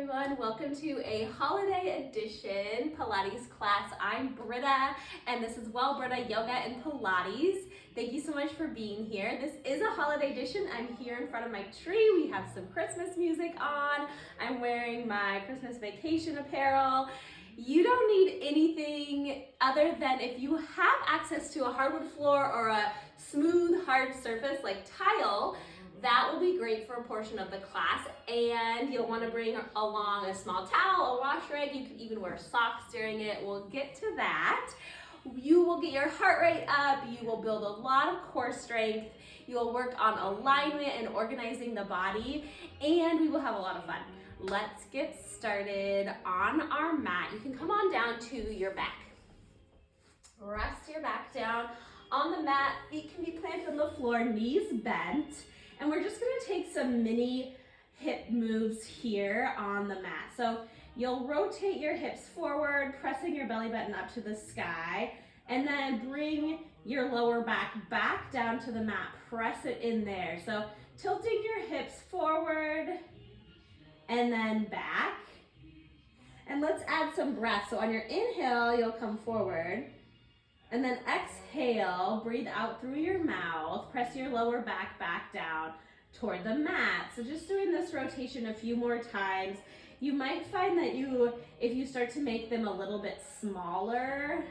everyone. Welcome to a holiday edition Pilates class. I'm Britta, and this is Britta Yoga and Pilates. Thank you so much for being here. This is a holiday edition. I'm here in front of my tree. We have some Christmas music on. I'm wearing my Christmas vacation apparel. You don't need anything other than if you have access to a hardwood floor or a smooth, hard surface like tile. That will be great for a portion of the class, and you'll want to bring along a small towel, a wash rag. You could even wear socks during it. We'll get to that. You will get your heart rate up. You will build a lot of core strength. You will work on alignment and organizing the body, and we will have a lot of fun. Let's get started on our mat. You can come on down to your back. Rest your back down on the mat. Feet can be planted on the floor, knees bent. And we're just gonna take some mini hip moves here on the mat. So you'll rotate your hips forward, pressing your belly button up to the sky, and then bring your lower back down to the mat. Press it in there. So tilting your hips forward and then back. And let's add some breath. So on your inhale, you'll come forward. And then exhale, breathe out through your mouth, press your lower back down toward the mat. So just doing this rotation a few more times. You might find that if you start to make them a little bit smaller,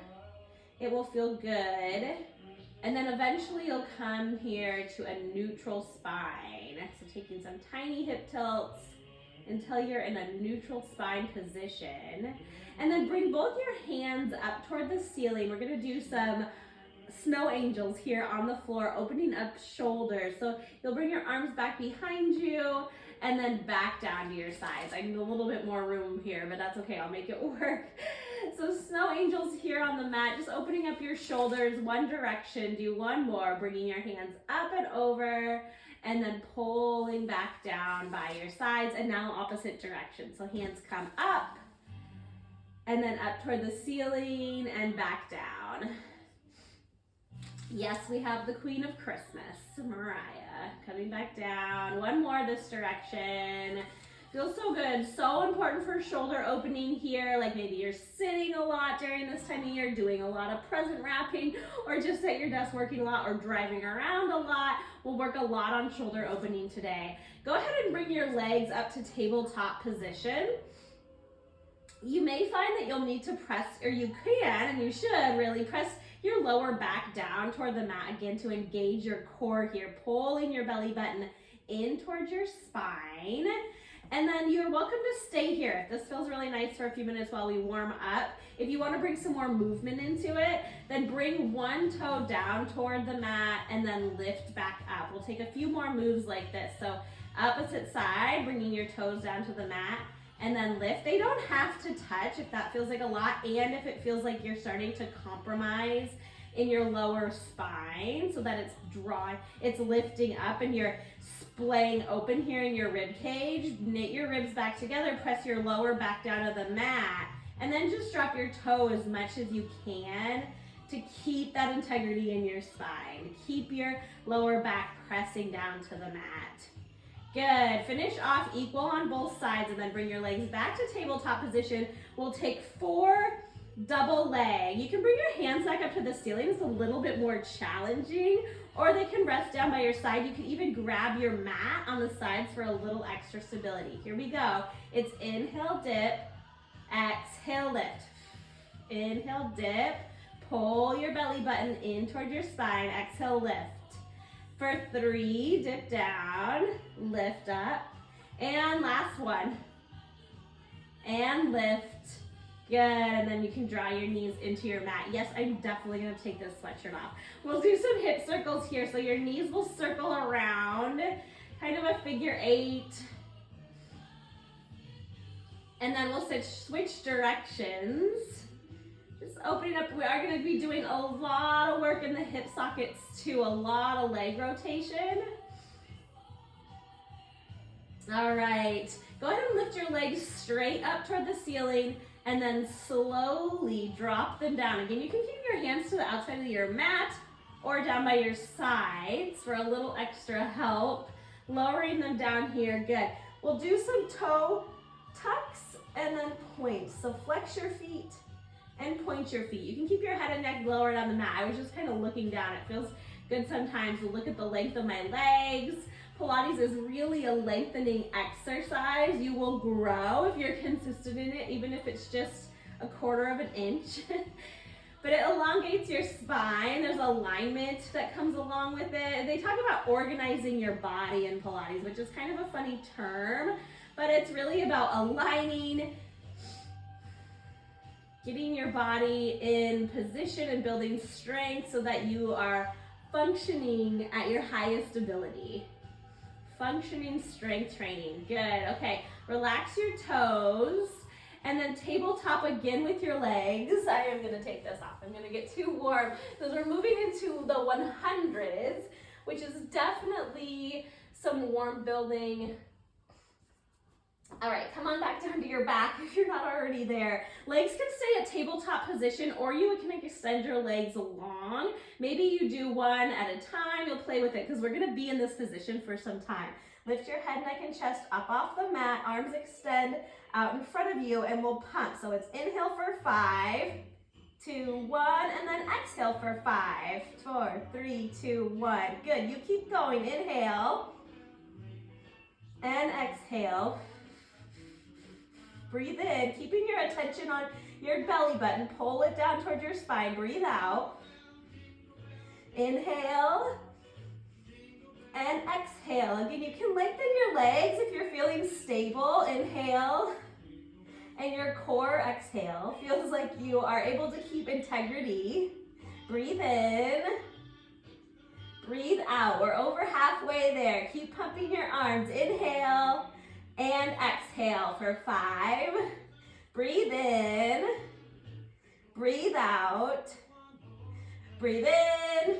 it will feel good. And then eventually you'll come here to a neutral spine. So taking some tiny hip tilts until you're in a neutral spine position. And then bring both your hands up toward the ceiling. We're gonna do some snow angels here on the floor, opening up shoulders. So you'll bring your arms back behind you and then back down to your sides. I need a little bit more room here, but that's okay, I'll make it work. So snow angels here on the mat, just opening up your shoulders one direction. Do one more, bringing your hands up and over, and then pulling back down by your sides, and now opposite direction. So hands come up, and then up toward the ceiling and back down. Yes, we have the Queen of Christmas, Mariah, coming back down. One more this direction. Feels so good. So important for shoulder opening here. Like maybe you're sitting a lot during this time of year, doing a lot of present wrapping, or just at your desk working a lot, or driving around a lot. We'll work a lot on shoulder opening today. Go ahead and bring your legs up to tabletop position. You may find that you'll need to press, or you can, and you should really press your lower back down toward the mat again to engage your core here, pulling your belly button in towards your spine. And then you're welcome to stay here. This feels really nice for a few minutes while we warm up. If you want to bring some more movement into it, then bring one toe down toward the mat and then lift back up. We'll take a few more moves like this. So opposite side, bringing your toes down to the mat, and then lift. They don't have to touch if that feels like a lot, and if it feels like you're starting to compromise in your lower spine so that it's lifting up and you're splaying open here in your rib cage. Knit your ribs back together, press your lower back down to the mat, and then just drop your toe as much as you can to keep that integrity in your spine. Keep your lower back pressing down to the mat. Good. Finish off equal on both sides and then bring your legs back to tabletop position. We'll take 4 double leg. You can bring your hands back up to the ceiling. It's a little bit more challenging, or they can rest down by your side. You can even grab your mat on the sides for a little extra stability. Here we go. It's inhale, dip, exhale, lift. Inhale, dip, pull your belly button in toward your spine, exhale, lift. For 3, dip down, lift up, and last one, and lift. Good, and then you can draw your knees into your mat. Yes, I'm definitely gonna take this sweatshirt off. We'll do some hip circles here, so your knees will circle around, kind of a figure 8. And then we'll switch directions. Just opening up, we are going to be doing a lot of work in the hip sockets too, a lot of leg rotation. All right, go ahead and lift your legs straight up toward the ceiling and then slowly drop them down. Again, you can keep your hands to the outside of your mat or down by your sides for a little extra help. Lowering them down here, good. We'll do some toe tucks and then points. So flex your feet and point your feet. You can keep your head and neck lowered on the mat. I was just kind of looking down. It feels good sometimes to look at the length of my legs. Pilates is really a lengthening exercise. You will grow if you're consistent in it, even if it's just a quarter of an inch. But it elongates your spine. There's alignment that comes along with it. They talk about organizing your body in Pilates, which is kind of a funny term, but it's really about aligning, getting your body in position and building strength so that you are functioning at your highest ability. Functioning strength training. Good. Okay, relax your toes. And then tabletop again with your legs. I am gonna take this off. I'm gonna get too warm because we're moving into the 100s, which is definitely some warm building. All right, come on back down to your back if you're not already there. Legs can stay at tabletop position, or you can extend your legs long. Maybe you do one at a time. You'll play with it because we're gonna be in this position for some time. Lift your head, neck, and chest up off the mat. Arms extend out in front of you, and we'll pump. So it's inhale for 5, 2, 1, and then exhale for 5, 4, 3, 2, 1. Good. You keep going. Inhale and exhale. Breathe in, keeping your attention on your belly button. Pull it down towards your spine. Breathe out. Inhale and exhale. Again, you can lengthen your legs if you're feeling stable. Inhale. And your core, exhale. Feels like you are able to keep integrity. Breathe in. Breathe out. We're over halfway there. Keep pumping your arms. Inhale and exhale for 5. Breathe in. Breathe out. Breathe in.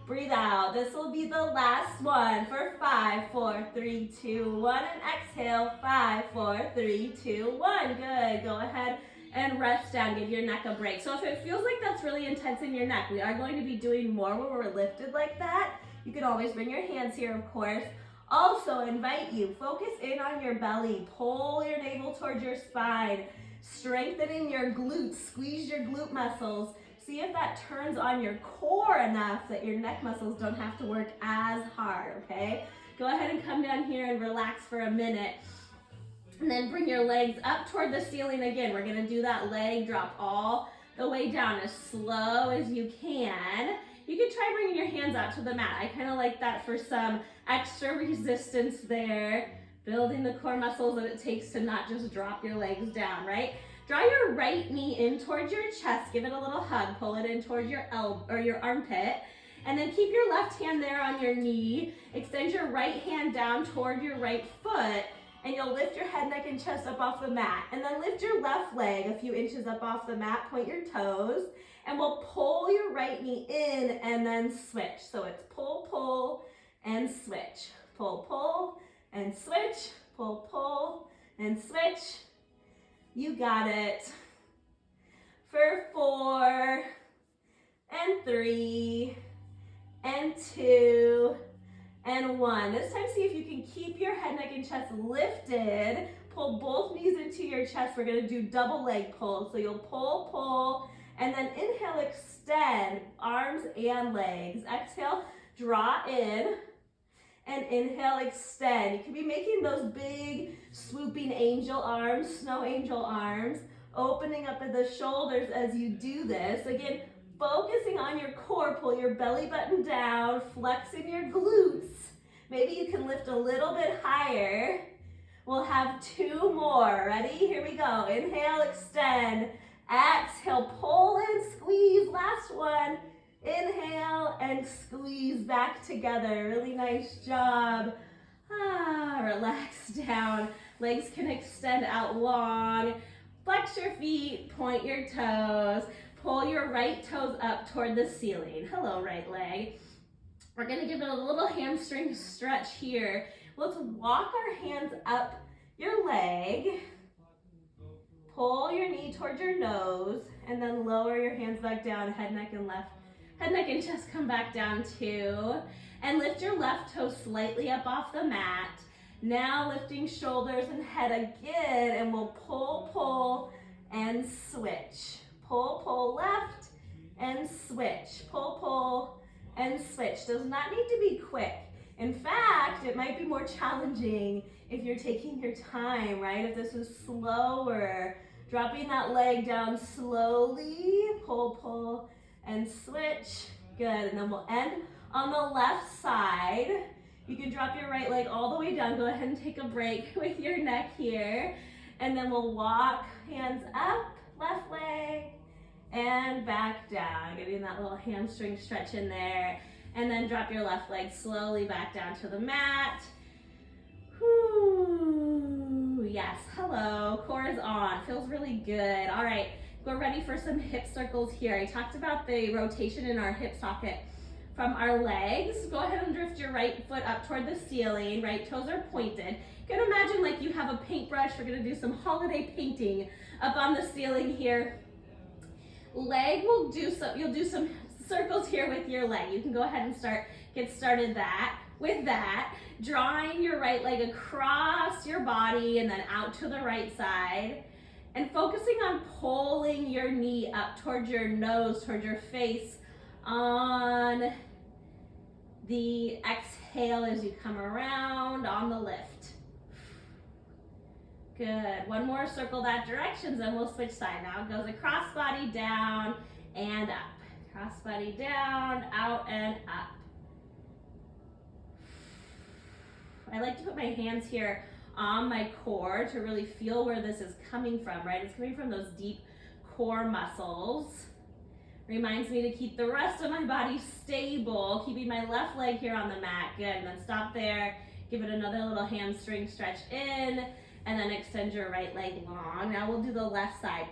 Breathe out. This will be the last one for 5, 4, 3, 2, 1. And exhale, 5, 4, 3, 2, 1. Good. Go ahead and rest down. Give your neck a break. So if it feels like that's really intense in your neck, we are going to be doing more when we're lifted like that. You can always bring your hands here, of course. Also invite you, focus in on your belly. Pull your navel towards your spine. Strengthening your glutes. Squeeze your glute muscles. See if that turns on your core enough that your neck muscles don't have to work as hard, okay? Go ahead and come down here and relax for a minute. And then bring your legs up toward the ceiling again. We're gonna do that leg drop all the way down as slow as you can. You can try bringing your hands out to the mat. I kind of like that for some extra resistance there. Building the core muscles that it takes to not just drop your legs down, right? Draw your right knee in towards your chest. Give it a little hug. Pull it in towards your elbow or your armpit. And then keep your left hand there on your knee. Extend your right hand down toward your right foot. And you'll lift your head, neck, and chest up off the mat. And then lift your left leg a few inches up off the mat. Point your toes. And we'll pull your right knee in and then switch. So it's pull, pull, and switch. Pull, pull, and switch. Pull, pull, and switch. You got it. For 4, and 3, and 2, and 1. This time, see if you can keep your head, neck, and chest lifted. Pull both knees into your chest. We're gonna do double leg pull. So you'll pull, pull, and then inhale, extend, arms and legs. Exhale, draw in. And inhale, extend. You can be making those big swooping angel arms, snow angel arms, opening up at the shoulders as you do this. Again, focusing on your core. Pull your belly button down, flexing your glutes. Maybe you can lift a little bit higher. We'll have 2 more. Ready? Here we go. Inhale, extend. Exhale, pull and squeeze. Last one. Inhale and squeeze back together. Really nice job. Relax down. Legs can extend out long. Flex your feet, point your toes. Pull your right toes up toward the ceiling. Hello, right leg. We're gonna give it a little hamstring stretch here. Let's walk our hands up your leg. Pull your knee towards your nose and then lower your hands back down, head, neck, and left. Head, neck, and chest come back down too. And lift your left toe slightly up off the mat. Now lifting shoulders and head again, and we'll pull, pull, and switch. Pull, pull, left, and switch. Pull, pull, and switch. Does not need to be quick. In fact, it might be more challenging if you're taking your time, right? If this was slower, dropping that leg down slowly, pull, pull, and switch. Good, and then we'll end on the left side. You can drop your right leg all the way down. Go ahead and take a break with your neck here. And then we'll walk, hands up, left leg, and back down. Getting that little hamstring stretch in there. And then drop your left leg slowly back down to the mat. Whew, yes, hello, core is on, feels really good. All right, we're ready for some hip circles here. I talked about the rotation in our hip socket from our legs. Go ahead and drift your right foot up toward the ceiling, right toes are pointed. You can imagine like you have a paintbrush. We're gonna do some holiday painting up on the ceiling here. Leg will do some, you'll do some circles here with your leg. You can go ahead and get started with that, drawing your right leg across your body and then out to the right side, and focusing on pulling your knee up towards your nose, towards your face on the exhale as you come around on the lift. Good, one more circle that direction, then we'll switch side. Now it goes across body, down and up. Cross body down, out and up. I like to put my hands here on my core to really feel where this is coming from, right? It's coming from those deep core muscles. Reminds me to keep the rest of my body stable, keeping my left leg here on the mat. Good, and then stop there. Give it another little hamstring stretch in, and then extend your right leg long. Now we'll do the left side.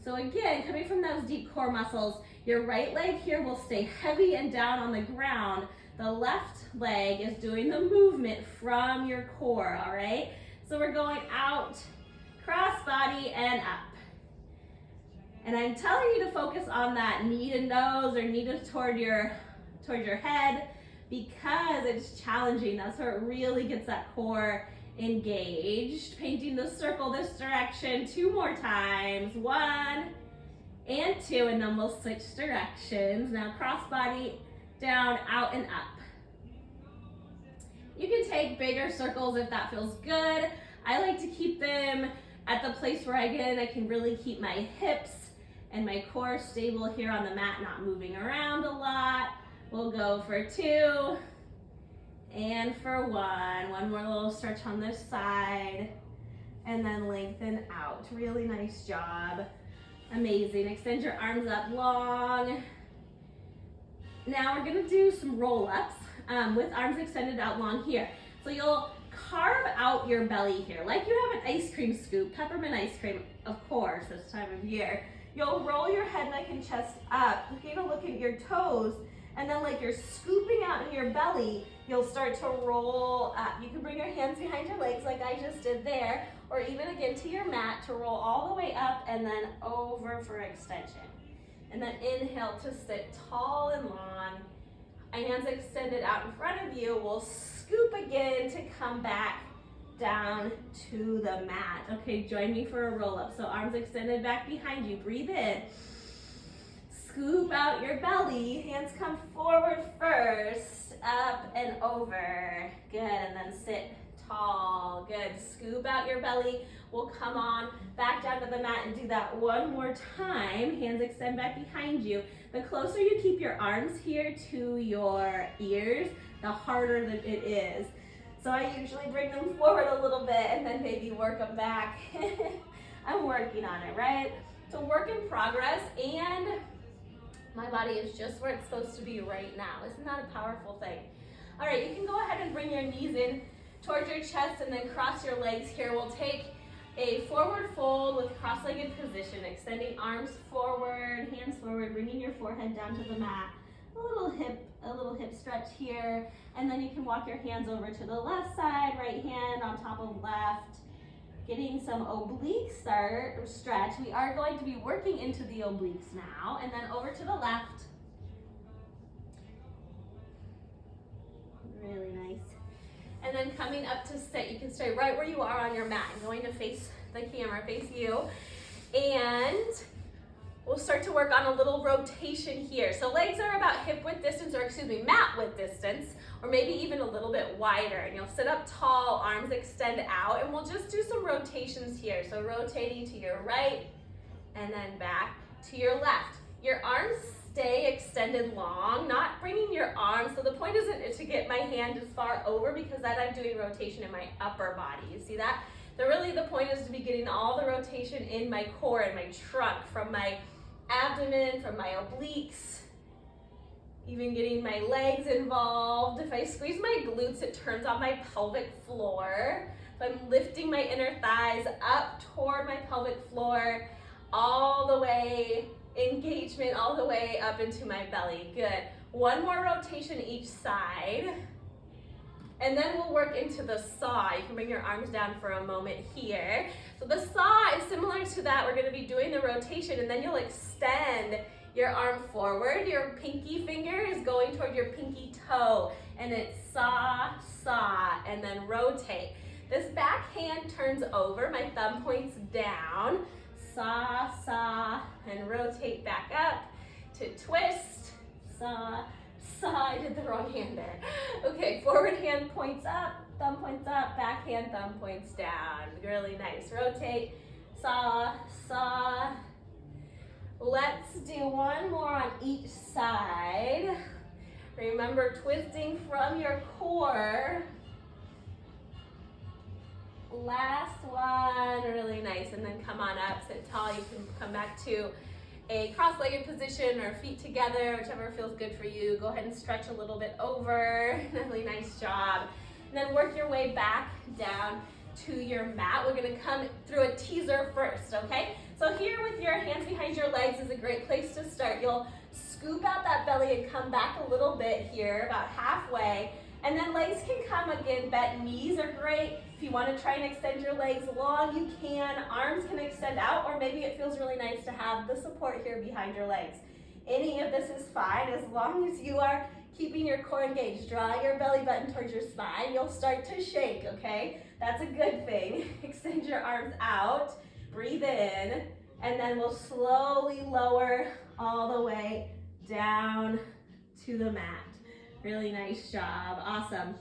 So again, coming from those deep core muscles, your right leg here will stay heavy and down on the ground. The left leg is doing the movement from your core, all right? So we're going out, cross body, and up. And I'm telling you to focus on that knee to nose or knee to toward your head because it's challenging. That's where it really gets that core engaged. Painting the circle this direction 2 more times. 1 and 2, and then we'll switch directions. Now cross body, down, out, and up. You can take bigger circles if that feels good. I like to keep them at the place where I can really keep my hips and my core stable here on the mat, not moving around a lot. We'll go for 2 and for 1. One more little stretch on this side, and then lengthen out. Really nice job. Amazing. Extend your arms up long. Now we're gonna do some roll-ups with arms extended out long here. So you'll carve out your belly here, like you have an ice cream scoop, peppermint ice cream, of course, this time of year. You'll roll your head, neck, and chest up. You're gonna look at your toes, and then like you're scooping out in your belly, you'll start to roll up. You can bring your hands behind your legs like I just did there, or even again to your mat to roll all the way up and then over for extension. And then inhale to sit tall and long. Hands extended out in front of you. We'll scoop again to come back down to the mat. Okay, join me for a roll up. So arms extended back behind you. Breathe in. Scoop out your belly. Hands come forward first. Up and over. Good, and then sit tall. Good. Scoop out your belly. We'll come on back down to the mat and do that one more time. Hands extend back behind you. The closer you keep your arms here to your ears, the harder that it is. So I usually bring them forward a little bit and then maybe work them back. I'm working on it, right? So work in progress, and my body is just where it's supposed to be right now. Isn't that a powerful thing? All right, you can go ahead and bring your knees in towards your chest and then cross your legs here. We'll take a forward fold with cross-legged position, extending arms forward, hands forward, bringing your forehead down to the mat. A little hip stretch here, and then you can walk your hands over to the left side, right hand on top of left, getting some oblique stretch. We are going to be working into the obliques now, and then over to the left. Really nice. And then coming up to sit, you can stay right where you are on your mat. I'm going to face the camera, face you. And we'll start to work on a little rotation here. So legs are about hip width distance, or excuse me, mat width distance, or maybe even a little bit wider. And you'll sit up tall, arms extend out, and we'll just do some rotations here. So rotating to your right, and then back to your left. Your arms stay extended long, not bringing your arms. So the point isn't to get my hand as far over, because then I'm doing rotation in my upper body. You see that? So really the point is to be getting all the rotation in my core and my trunk, from my abdomen, from my obliques, even getting my legs involved. If I squeeze my glutes, it turns on my pelvic floor. So I'm lifting my inner thighs up toward my pelvic floor, all the way, engagement all the way up into my belly. Good. One more rotation each side. And then we'll work into the saw. You can bring your arms down for a moment here. So the saw is similar to that. We're gonna be doing the rotation, and then you'll extend your arm forward. Your pinky finger is going toward your pinky toe, and it's saw, saw, and then rotate. This back hand turns over, my thumb points down, saw, saw, and rotate back up to twist, saw, saw. I did the wrong hand there. Okay, forward hand points up, thumb points up, back hand, thumb points down. Really nice. Rotate, saw, saw. Let's do one more on each side. Remember, twisting from your core. Last one, really nice. And then come on up, sit tall. You can come back to a cross-legged position or feet together, whichever feels good for you. Go ahead and stretch a little bit over. Really nice job. And then work your way back down to your mat. We're gonna come through a teaser first, okay? So here with your hands behind your legs is a great place to start. You'll scoop out that belly and come back a little bit here, about halfway. And then legs can come again, bent knees are great. If you want to try and extend your legs long, you can. Arms can extend out, or maybe it feels really nice to have the support here behind your legs. Any of this is fine, as long as you are keeping your core engaged. Draw your belly button towards your spine. You'll start to shake, okay? That's a good thing. Extend your arms out, breathe in, and then we'll slowly lower all the way down to the mat. Really nice job, awesome.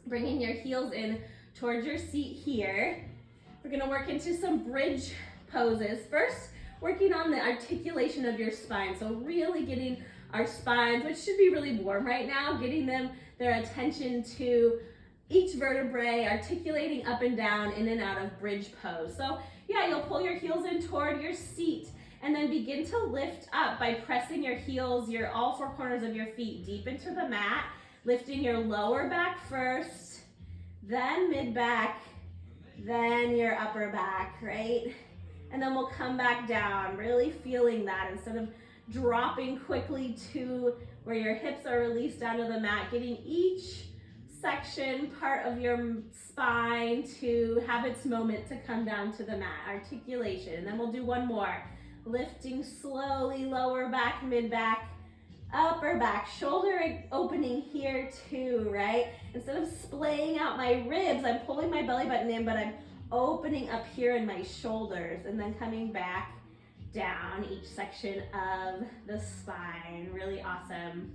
Bringing your heels in towards your seat here. We're gonna work into some bridge poses. First, working on the articulation of your spine. So really getting our spines, which should be really warm right now, getting them their attention to each vertebrae, articulating up and down, in and out of bridge pose. So yeah, you'll pull your heels in toward your seat, and then begin to lift up by pressing your heels, all four corners of your feet deep into the mat, lifting your lower back first, then mid back, then your upper back, right? And then we'll come back down, really feeling that instead of dropping quickly to where your hips are released down to the mat, getting each section, part of your spine to have its moment to come down to the mat, articulation. And then we'll do one more. Lifting slowly, lower back, mid back, upper back, shoulder opening here too, right? Instead of splaying out my ribs, I'm pulling my belly button in, but I'm opening up here in my shoulders, and then coming back down each section of the spine. Really awesome.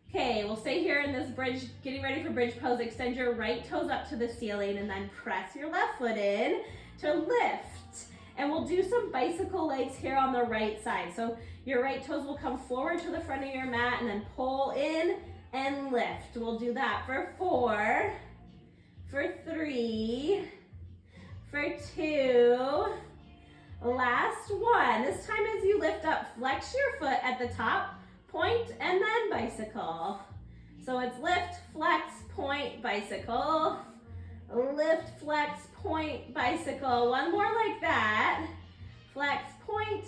Okay, we'll stay here in this bridge, getting ready for bridge pose. Extend your right toes up to the ceiling, and then press your left foot in to lift. And we'll do some bicycle legs here on the right side. So your right toes will come forward to the front of your mat, and then pull in and lift. We'll do that for 4, for 3, for 2, last one. This time as you lift up, flex your foot at the top, point, and then bicycle. So it's lift, flex, point, bicycle. Lift, flex, point, bicycle. One more like that. Flex, point,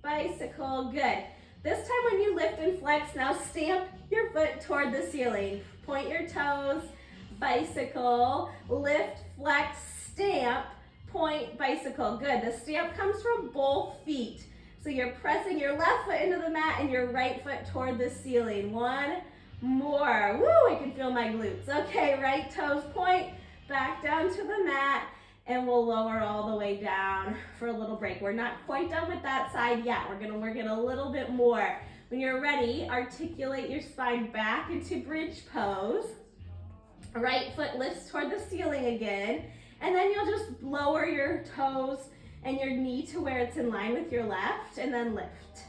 bicycle. Good. This time when you lift and flex, now stamp your foot toward the ceiling. Point your toes, bicycle, lift, flex, stamp, point, bicycle. Good. The stamp comes from both feet. So you're pressing your left foot into the mat and your right foot toward the ceiling. 1, more. Woo, I can feel my glutes. Okay, right toes point back down to the mat, and we'll lower all the way down for a little break. We're not quite done with that side yet. We're gonna work it a little bit more. When you're ready, articulate your spine back into bridge pose. Right foot lifts toward the ceiling again, and then you'll just lower your toes and your knee to where it's in line with your left, and then lift.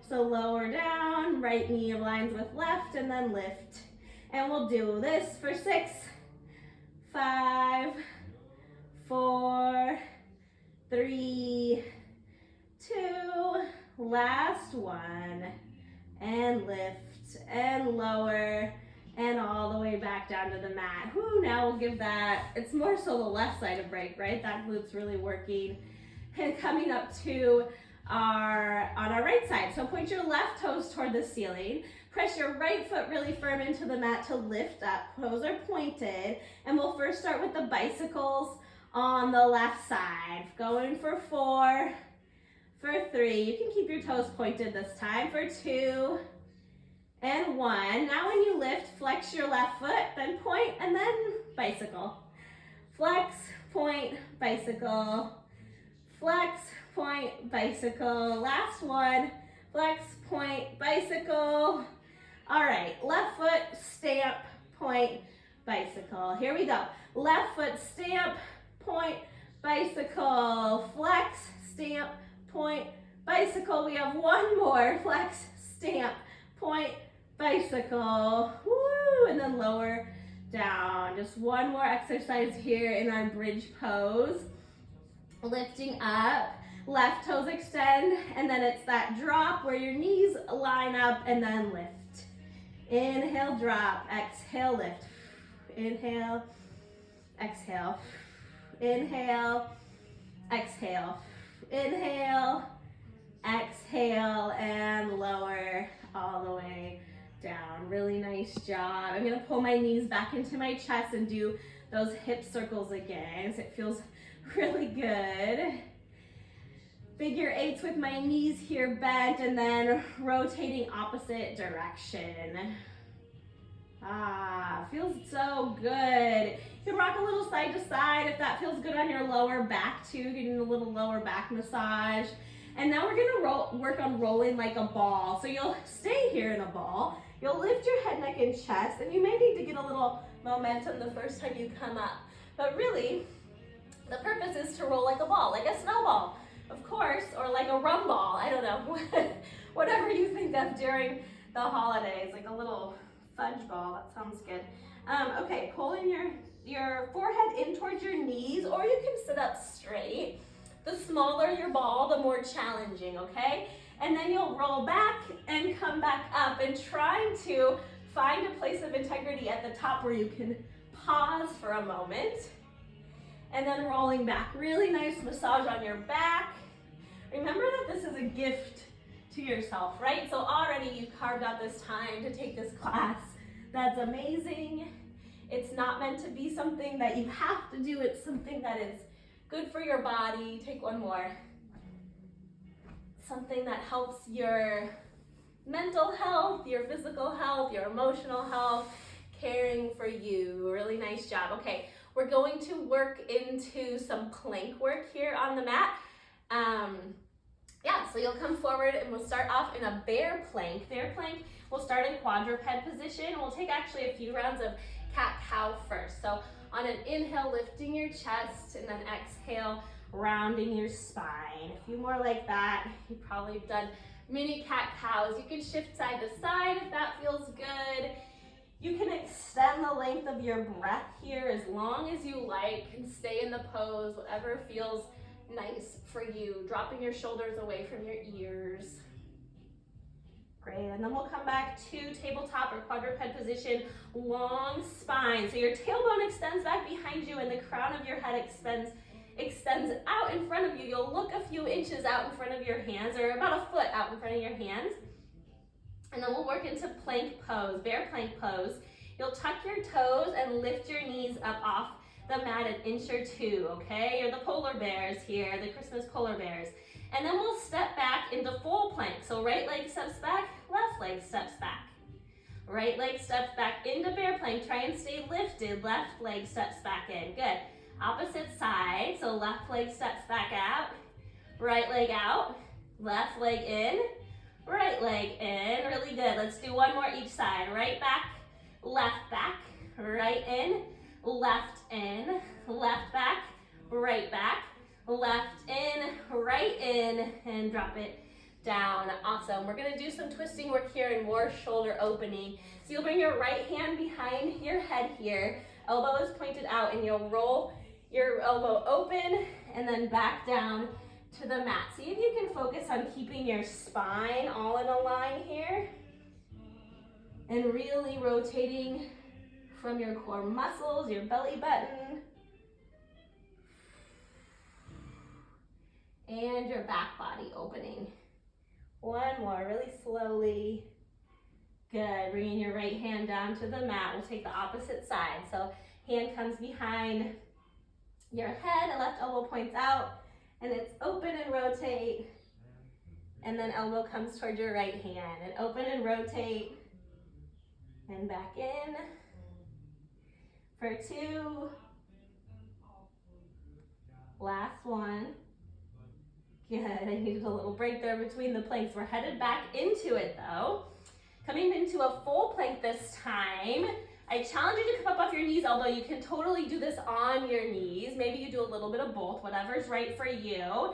So lower down, right knee aligns with left, and then lift. And we'll do this for 6, 5, 4, 3, 2, last one, and lift, and lower, and all the way back down to the mat. Whoo, now we'll give that, it's more so the left side of break, right? That glute's really working. And coming up to on our right side. So point your left toes toward the ceiling. Press your right foot really firm into the mat to lift up. Toes are pointed. And we'll first start with the bicycles on the left side. Going for 4, for 3. You can keep your toes pointed this time. For 2, and 1. Now when you lift, flex your left foot, then point, and then bicycle. Flex, point, bicycle. Flex, point, bicycle. Last one. Flex, point, bicycle. All right, left foot, stamp, point, bicycle. Here we go. Left foot, stamp, point, bicycle. Flex, stamp, point, bicycle. We have one more. Flex, stamp, point, bicycle. Woo! And then lower down. Just one more exercise here in our bridge pose. Lifting up, left toes extend, and then it's that drop where your knees line up, and then lift. Inhale, drop, exhale, lift. Inhale, exhale. Inhale, exhale. Inhale, exhale, and lower all the way down. Really nice job. I'm gonna pull my knees back into my chest and do those hip circles again, so it feels really good. Figure 8s with my knees here bent, and then rotating opposite direction. Feels so good. You can rock a little side to side if that feels good on your lower back too, getting a little lower back massage. And now we're gonna work on rolling like a ball. So you'll stay here in a ball. You'll lift your head, neck, and chest, and you may need to get a little momentum the first time you come up. But really, the purpose is to roll like a ball, like a snowball, of course, or like a rum ball. I don't know, whatever you think of during the holidays, like a little fudge ball. That sounds good. Okay, pulling your forehead in towards your knees, or you can sit up straight. The smaller your ball, the more challenging, okay? And then you'll roll back and come back up, and trying to find a place of integrity at the top where you can pause for a moment. And then rolling back. Really nice massage on your back. Remember that this is a gift to yourself, right? So already you carved out this time to take this class. That's amazing. It's not meant to be something that you have to do. It's something that is good for your body. Take one more. Something that helps your mental health, your physical health, your emotional health, caring for you. Really nice job. Okay, we're going to work into some plank work here on the mat. So you'll come forward and we'll start off in a bear plank. Bear plank, we'll start in quadruped position. We'll take actually a few rounds of cat-cow first. So on an inhale, lifting your chest, and then exhale, rounding your spine. A few more like that. You've probably done mini cat-cows. You can shift side to side if that feels good. You can extend the length of your breath here as long as you like, and stay in the pose, whatever feels nice for you. Dropping your shoulders away from your ears. Great, and then we'll come back to tabletop or quadruped position, long spine. So your tailbone extends back behind you, and the crown of your head extends out in front of you. You'll look a few inches out in front of your hands, or about a foot out in front of your hands. And then we'll work into plank pose, bear plank pose. You'll tuck your toes and lift your knees up off the mat an inch or two, okay? You're the polar bears here, the Christmas polar bears. And then we'll step back into full plank. So right leg steps back, left leg steps back. Right leg steps back into bear plank. Try and stay lifted. Left leg steps back in. Good. Opposite side. So left leg steps back out. Right leg out. Left leg in. Right leg in. Really good. Let's do one more each side. Right back. Left back. Right in. Left in. Left back. Right back. Left in. Right in. And drop it down. Awesome. We're going to do some twisting work here and more shoulder opening. So you'll bring your right hand behind your head here. Elbow is pointed out and you'll roll your elbow open and then back down to the mat. See if you can focus on keeping your spine all in a line here and really rotating from your core muscles, your belly button, and your back body opening. One more, really slowly. Good, bringing your right hand down to the mat. We'll take the opposite side. So hand comes behind your head, left elbow points out, and it's open and rotate. And then elbow comes toward your right hand, and open and rotate, and back in. For 2. Last one. Good, I needed a little break there between the planks. We're headed back into it though. Coming into a full plank this time. I challenge you to come up off your knees, although you can totally do this on your knees. Maybe you do a little bit of both, whatever's right for you.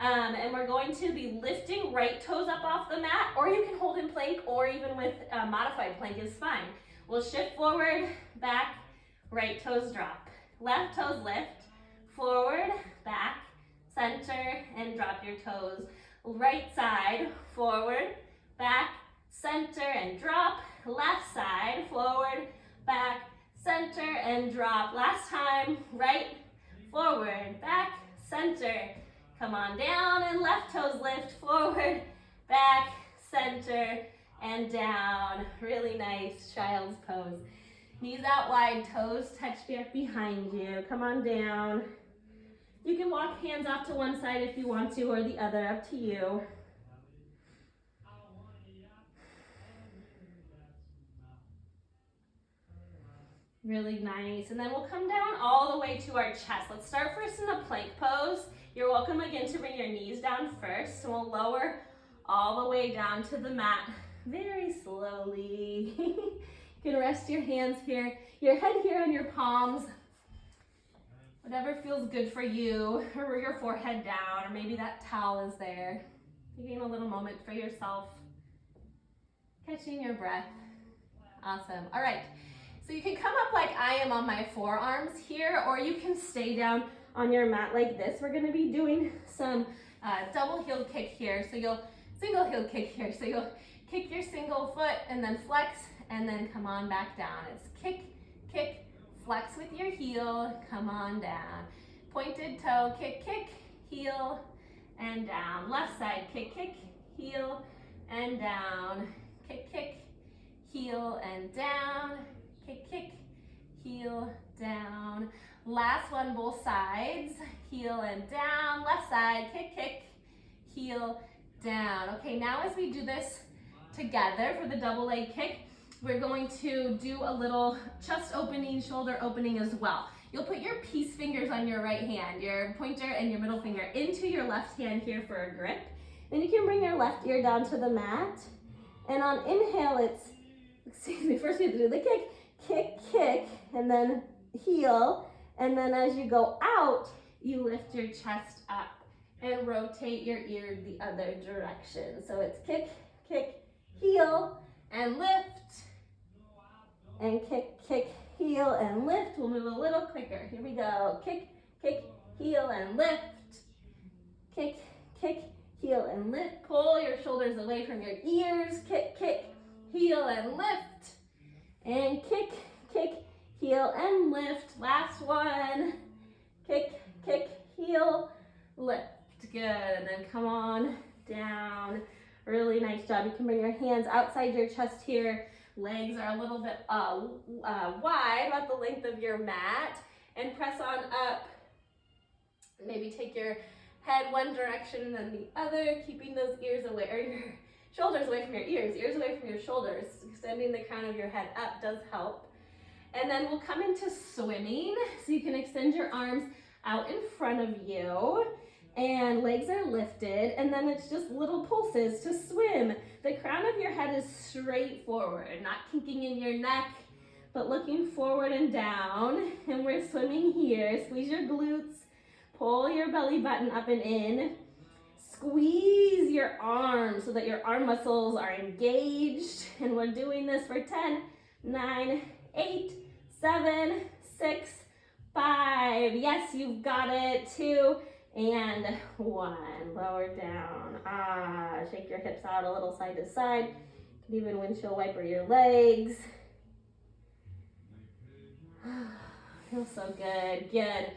And we're going to be lifting right toes up off the mat, or you can hold in plank, or even with modified plank is fine. We'll shift forward, back, right toes drop. Left toes lift, forward, back, center, and drop your toes. Right side, forward, back, center, and drop. Left side, forward, back, center, and drop. Last time, right, forward, back, center. Come on down, and left toes lift, forward, back, center, and down. Really nice child's pose. Knees out wide, toes touch back behind you. Come on down. You can walk hands off to one side if you want to, or the other, up to you. Really nice. And then we'll come down all the way to our chest. Let's start first in a plank pose. You're welcome again to bring your knees down first. So we'll lower all the way down to the mat very slowly. You can rest your hands here, your head here on your palms. Whatever feels good for you, or your forehead down, or maybe that towel is there. Taking a little moment for yourself. Catching your breath. Awesome. All right. So you can come up like I am on my forearms here, or you can stay down on your mat like this. We're going to be doing some double heel kick here. So you'll single heel kick here. So you'll kick your single foot and then flex and then come on back down. It's kick, kick, flex with your heel, come on down. Pointed toe, kick, kick, heel, and down. Left side, kick, kick, heel, and down. Kick, kick, heel, and down. Kick, kick, heel, down. Last one, both sides. Heel and down. Left side, kick, kick, heel, down. Okay, now as we do this together for the double leg kick, we're going to do a little chest opening, shoulder opening as well. You'll put your peace fingers on your right hand, your pointer and your middle finger into your left hand here for a grip. Then you can bring your left ear down to the mat. And on inhale, first we have to do the kick, kick, kick, and then heel. And then as you go out, you lift your chest up and rotate your ear the other direction. So it's kick, kick, heel, and lift. And kick, kick, heel, and lift. We'll move a little quicker. Here we go. Kick, kick, heel, and lift. Kick, kick, heel, and lift. Pull your shoulders away from your ears. Kick, kick, heel, and lift. And kick, kick, heel, and lift. Last one. Kick, kick, heel, lift. Good. And then come on down. Really nice job. You can bring your hands outside your chest here. Legs are a little bit wide, about the length of your mat, and press on up. Maybe take your head one direction and then the other, keeping those ears away, or your Shoulders away from your ears, ears away from your shoulders. Extending the crown of your head up does help. And then we'll come into swimming. So you can extend your arms out in front of you and legs are lifted. And then it's just little pulses to swim. The crown of your head is straight forward, not kinking in your neck, but looking forward and down. And we're swimming here. Squeeze your glutes, pull your belly button up and in. Squeeze your arms so that your arm muscles are engaged. And we're doing this for 10, 9, 8, 7, 6, 5. Yes, you've got it. 2 and 1. Lower down. Shake your hips out a little side to side. You can even windshield wiper your legs. Feels so good. Good.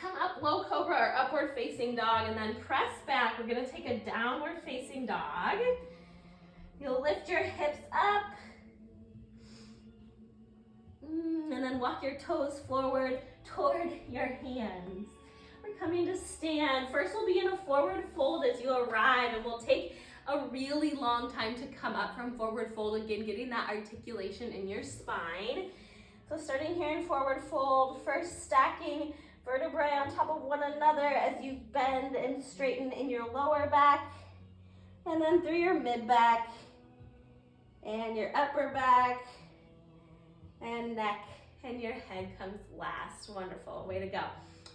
Come up, low cobra or upward facing dog, and then press back. We're gonna take a downward facing dog. You'll lift your hips up. And then walk your toes forward toward your hands. We're coming to stand. First we'll be in a forward fold as you arrive, and we'll take a really long time to come up from forward fold. Again, getting that articulation in your spine. So starting here in forward fold, first stacking vertebrae on top of one another as you bend and straighten in your lower back, and then through your mid back and your upper back and neck, and your head comes last. Wonderful, way to go.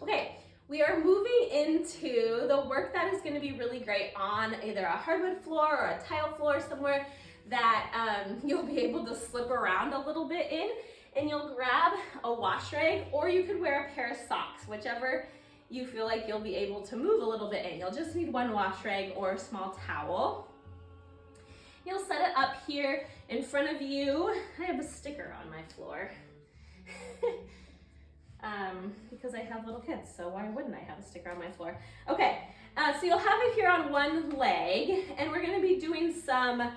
Okay, we are moving into the work that is going to be really great on either a hardwood floor or a tile floor, somewhere that you'll be able to slip around a little bit in. And you'll grab a wash rag, or you could wear a pair of socks, whichever you feel like you'll be able to move a little bit in. You'll just need one wash rag or a small towel. You'll set it up here in front of you. I have a sticker on my floor because I have little kids, so why wouldn't I have a sticker on my floor? Okay, so you'll have it here on one leg, and we're gonna be doing some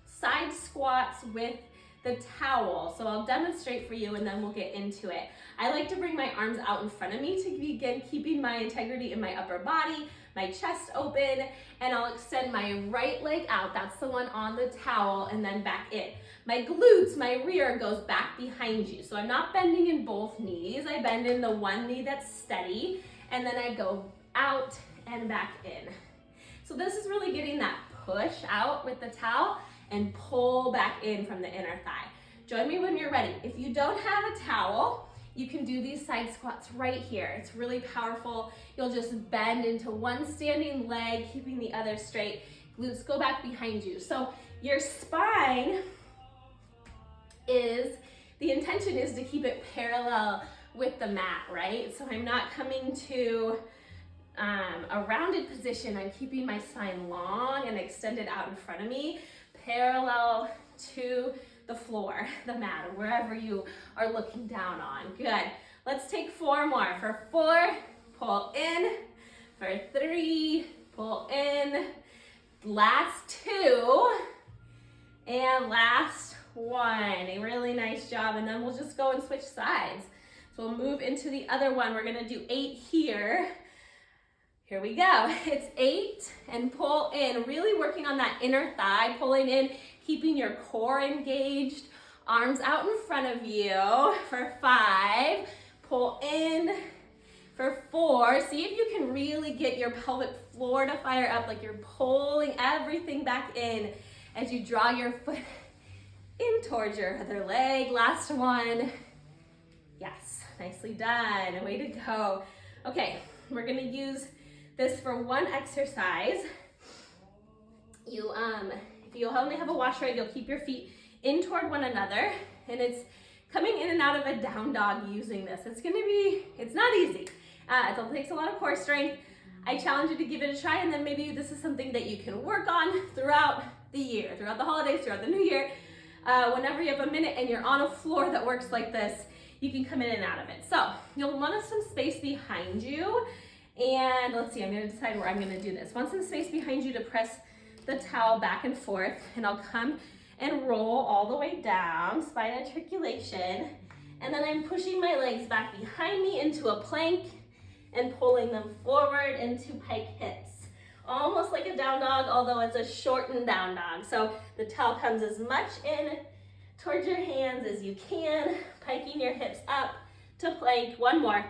side squats with the towel. So I'll demonstrate for you and then we'll get into it. I like to bring my arms out in front of me to begin keeping my integrity in my upper body, my chest open, and I'll extend my right leg out. That's the one on the towel, and then back in. My glutes, my rear goes back behind you. So I'm not bending in both knees. I bend in the one knee that's steady, and then I go out and back in. So this is really getting that push out with the towel and pull back in from the inner thigh. Join me when you're ready. If you don't have a towel, you can do these side squats right here. It's really powerful. You'll just bend into one standing leg, keeping the other straight. Glutes go back behind you. So your spine the intention is to keep it parallel with the mat, right? So I'm not coming to a rounded position. I'm keeping my spine long and extended out in front of me, parallel to the floor, the mat, or wherever you are looking down on. Good. Let's take 4 more. For 4, pull in. For 3, pull in. Last 2. And last 1. A really nice job. And then we'll just go and switch sides. So we'll move into the other one. We're going to do 8 here. Here we go. It's 8 and pull in. Really working on that inner thigh, pulling in, keeping your core engaged. Arms out in front of you. For 5, pull in. For 4, see if you can really get your pelvic floor to fire up, like you're pulling everything back in as you draw your foot in towards your other leg. Last one. Yes, nicely done. Way to go. Okay, we're gonna use this for one exercise. If you only have a wash rag, you'll keep your feet in toward one another, and it's coming in and out of a down dog using this. It's not easy. It takes a lot of core strength. I challenge you to give it a try, and then maybe this is something that you can work on throughout the year, throughout the holidays, throughout the new year. Whenever you have a minute and you're on a floor that works like this, you can come in and out of it. So you'll want some space behind you. And let's see, I'm gonna decide where I'm gonna do this. Want some space behind you to press the towel back and forth, and I'll come and roll all the way down, spine articulation. And then I'm pushing my legs back behind me into a plank and pulling them forward into pike hips. almost like a down dog, although it's a shortened down dog. So the towel comes as much in towards your hands as you can, piking your hips up to plank. One more.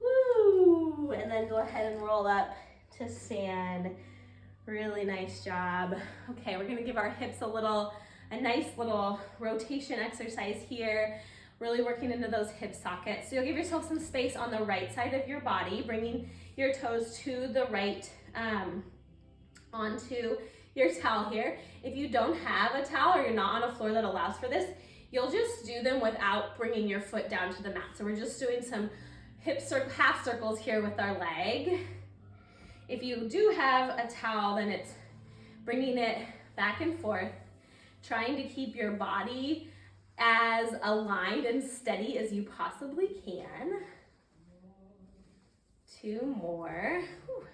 Woo! And then go ahead and roll up to stand. Really nice job. Okay, we're gonna give our hips a nice little rotation exercise here, really working into those hip sockets. So you'll give yourself some space on the right side of your body, bringing your toes to the right onto your towel here. If you don't have a towel or you're not on a floor that allows for this, you'll just do them without bringing your foot down to the mat. So we're just doing some half circles here with our leg. If you do have a towel, then it's bringing it back and forth, trying to keep your body as aligned and steady as you possibly can. 2 more. Whew.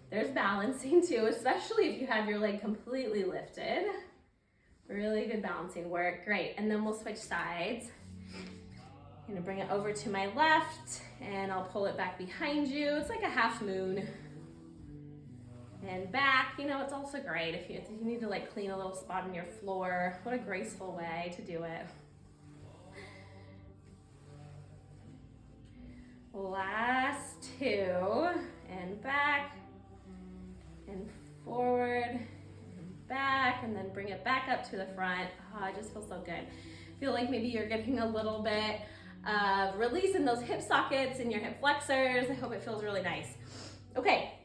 There's balancing too, especially if you have your leg completely lifted. Really good balancing work. Great. And then we'll switch sides. I'm gonna bring it over to my left and I'll pull it back behind you. It's like a half moon. And back, you know, it's also great if you need to like clean a little spot on your floor. What a graceful way to do it. Last 2, and back, and forward, and back, and then bring it back up to the front. Oh, it just feels so good. Feel like maybe you're getting a little bit of release in those hip sockets and your hip flexors. I hope it feels really nice. Okay.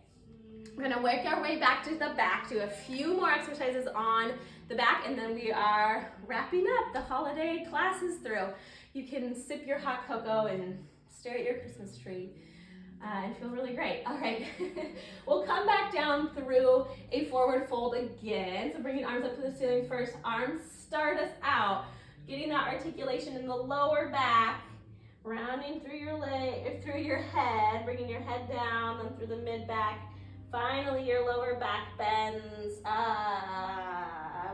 We're gonna work our way back to the back, do a few more exercises on the back, and then we are wrapping up the holiday classes through. You can sip your hot cocoa and stare at your Christmas tree and feel really great. All right, we'll come back down through a forward fold again. So bringing arms up to the ceiling first. Arms start us out, getting that articulation in the lower back, rounding through your leg, through your head, bringing your head down, then through the mid back. Finally, your lower back bends.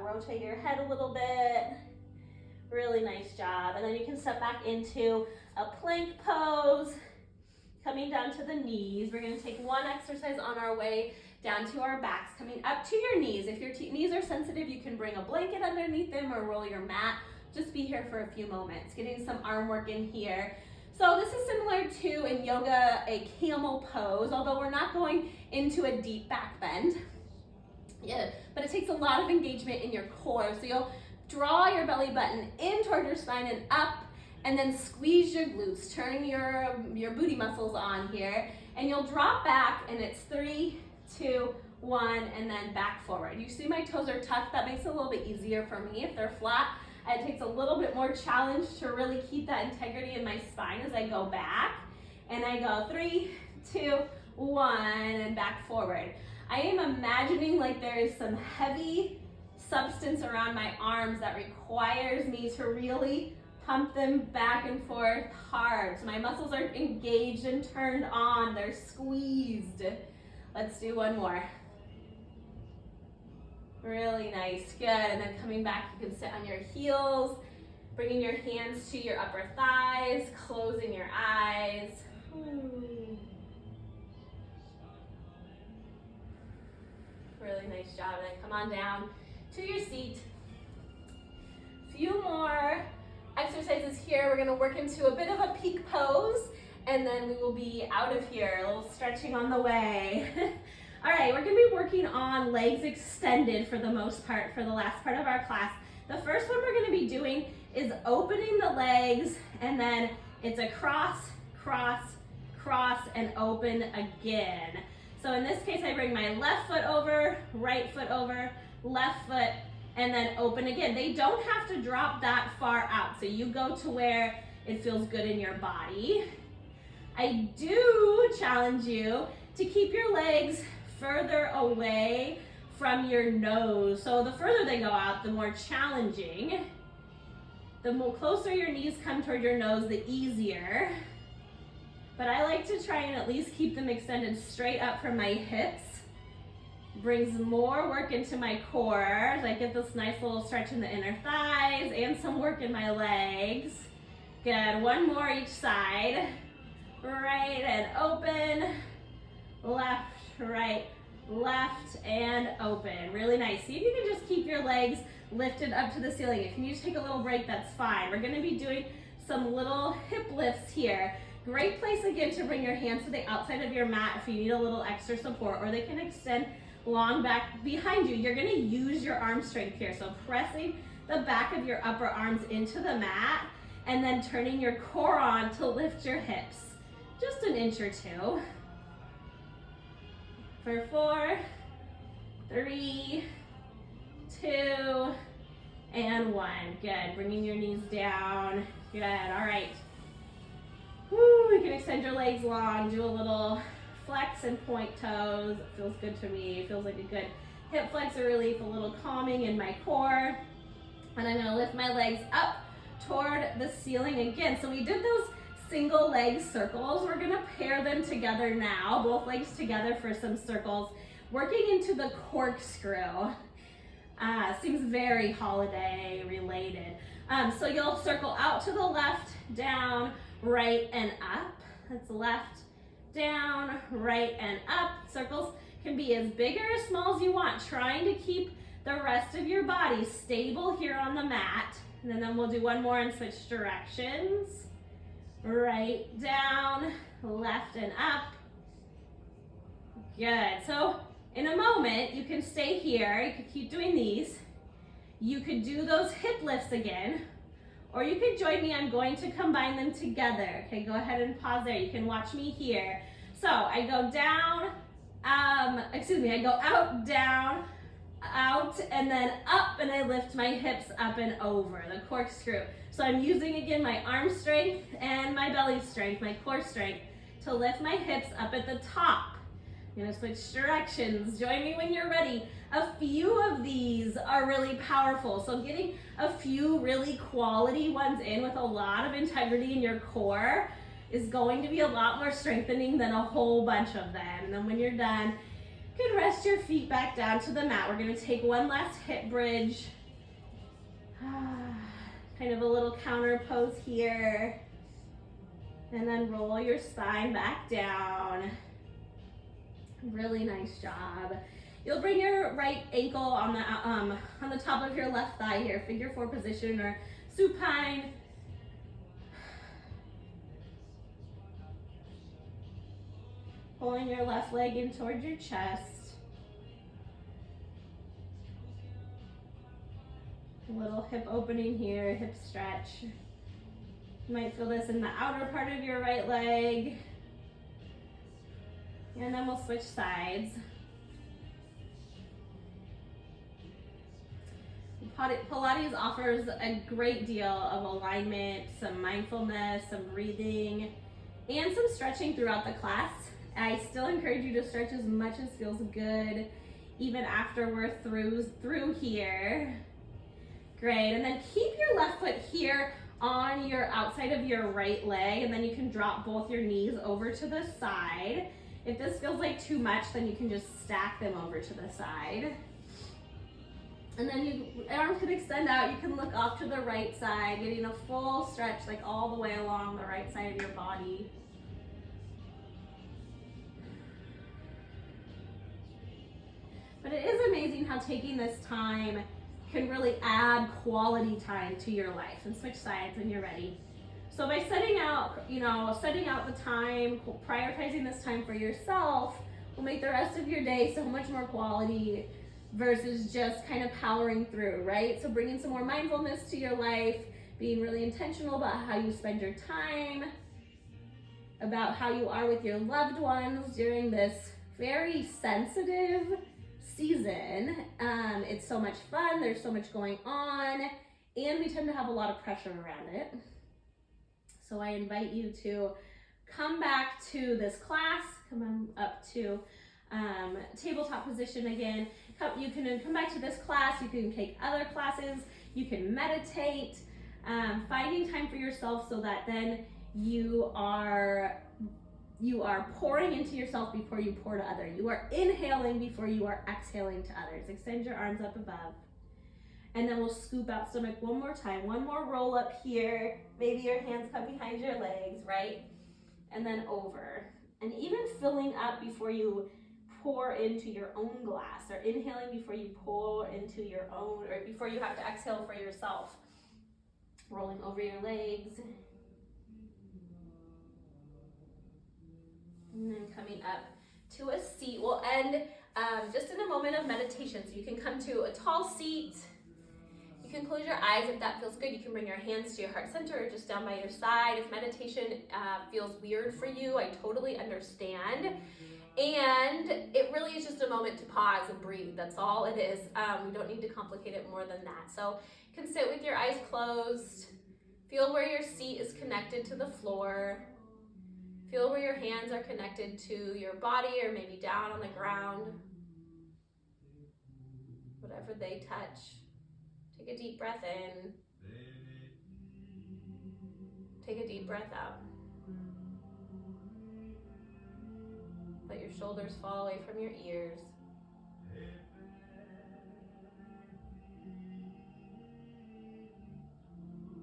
Rotate your head a little bit. Really nice job. And then you can step back into a plank pose, coming down to the knees. We're going to take one exercise on our way down to our backs, coming up to your knees. If your knees are sensitive, you can bring a blanket underneath them or roll your mat. Just be here for a few moments, getting some arm work in here. So this is similar to, in yoga, a camel pose, although we're not going into a deep back bend. Yeah, but it takes a lot of engagement in your core. So you'll draw your belly button in toward your spine and up, and then squeeze your glutes. Turn your booty muscles on here, and you'll drop back, and it's 3, 2, 1, and then back forward. You see my toes are tucked. That makes it a little bit easier for me. If they're flat, it takes a little bit more challenge to really keep that integrity in my spine as I go back. And I go 3, 2, 1, and back forward. I am imagining like there is some heavy substance around my arms that requires me to really pump them back and forth hard. So my muscles are engaged and turned on. They're squeezed. Let's do one more. Really nice, good. And then coming back, you can sit on your heels, bringing your hands to your upper thighs, closing your eyes. Really nice job. And then come on down to your seat. Few more exercises here. We're gonna work into a bit of a peak pose, and then we will be out of here. A little stretching on the way. All right, we're gonna be working on legs extended for the most part for the last part of our class. The first one we're gonna be doing is opening the legs, and then it's a cross, cross, cross, and open again. So in this case, I bring my left foot over, left foot, and then open again. They don't have to drop that far out, so you go to where it feels good in your body. I do challenge you to keep your legs further away from your nose. So the further they go out, the more challenging. The more closer your knees come toward your nose, the easier. But I like to try and at least keep them extended straight up from my hips. Brings more work into my core. I get this nice little stretch in the inner thighs and some work in my legs. Good, one more each side. Right and open, left, right, left, and open. Really nice. See if you can just keep your legs lifted up to the ceiling. If you need to take a little break, that's fine. We're gonna be doing some little hip lifts here. Great place again to bring your hands to the outside of your mat if you need a little extra support, or they can extend long back behind you. You're gonna use your arm strength here. So pressing the back of your upper arms into the mat and then turning your core on to lift your hips. Just an inch or two. For 4, 3, 2, and 1. Good. Bringing your knees down. Good. All right. Woo, you can extend your legs long. Do a little flex and point toes. It feels good to me. It feels like a good hip flexor relief, a little calming in my core. And I'm gonna lift my legs up toward the ceiling again. So we did those single leg circles. We're gonna pair them together now, both legs together for some circles, working into the corkscrew. Seems very holiday related. So you'll circle out to the left, down, right, and up. That's left, down, right, and up. Circles can be as big or as small as you want, trying to keep the rest of your body stable here on the mat. And then we'll do one more and switch directions. Right, down, left, and up. Good. So in a moment, you can stay here. You could keep doing these. You could do those hip lifts again, or you could join me. I'm going to combine them together. Okay, go ahead and pause there. You can watch me here. So I go down, I go out, down, out, and then up, and I lift my hips up and over, the corkscrew. So I'm using, again, my arm strength and my belly strength, my core strength, to lift my hips up at the top. I'm gonna switch directions. Join me when you're ready. A few of these are really powerful. So getting a few really quality ones in with a lot of integrity in your core is going to be a lot more strengthening than a whole bunch of them. And then when you're done, you can rest your feet back down to the mat. We're gonna take one last hip bridge. Kind of a little counter pose here. And then roll your spine back down. Really nice job. You'll bring your right ankle on the top of your left thigh here, figure 4 position or supine. Pulling your left leg in towards your chest. A little hip opening here, hip stretch. You might feel this in the outer part of your right leg. And then we'll switch sides. Pilates offers a great deal of alignment, some mindfulness, some breathing, and some stretching throughout the class. I still encourage you to stretch as much as feels good, even after we're through here. Great, and then keep your left foot here on your outside of your right leg, and then you can drop both your knees over to the side. If this feels like too much, then you can just stack them over to the side. And then arms can extend out. You can look off to the right side, getting a full stretch like all the way along the right side of your body. But it is amazing how taking this time can really add quality time to your life. And switch sides when you're ready. So by setting out the time, prioritizing this time for yourself will make the rest of your day so much more quality versus just kind of powering through, right? So bringing some more mindfulness to your life, being really intentional about how you spend your time, about how you are with your loved ones during this very sensitive season. It's so much fun, there's so much going on, and we tend to have a lot of pressure around it. So I invite you to come back to this class, come on up to tabletop position again. You can come back to this class, you can take other classes, you can meditate, finding time for yourself so that then you are pouring into yourself before you pour to others. You are inhaling before you are exhaling to others. Extend your arms up above. And then we'll scoop out stomach one more time. One more roll up here. Maybe your hands come behind your legs, right? And then over. And even filling up before you pour into your own glass, or inhaling before you pour into your own, or before you have to exhale for yourself. Rolling over your legs. And then coming up to a seat. We'll end just in a moment of meditation. So you can come to a tall seat. You can close your eyes if that feels good. You can bring your hands to your heart center or just down by your side. If meditation feels weird for you, I totally understand. And it really is just a moment to pause and breathe. That's all it is. We don't need to complicate it more than that. So you can sit with your eyes closed. Feel where your seat is connected to the floor. Feel where your hands are connected to your body, or maybe down on the ground. Whatever they touch. Take a deep breath in. Take a deep breath out. Let your shoulders fall away from your ears.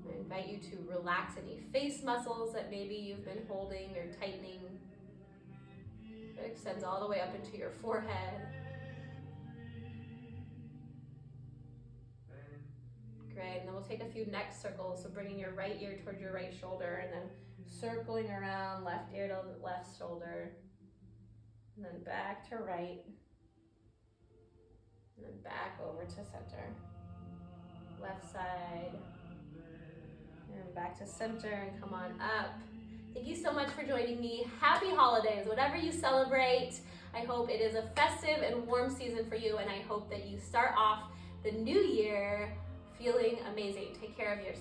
I invite you to relax any face muscles that maybe you've been holding or tightening. It extends all the way up into your forehead. Great, and then we'll take a few neck circles. So bringing your right ear towards your right shoulder, and then circling around left ear to left shoulder. And then back to right. And then back over to center. Left side. And back to center, and come on up. Thank you so much for joining me. Happy holidays, whatever you celebrate. I hope it is a festive and warm season for you, and I hope that you start off the new year feeling amazing. Take care of yourself.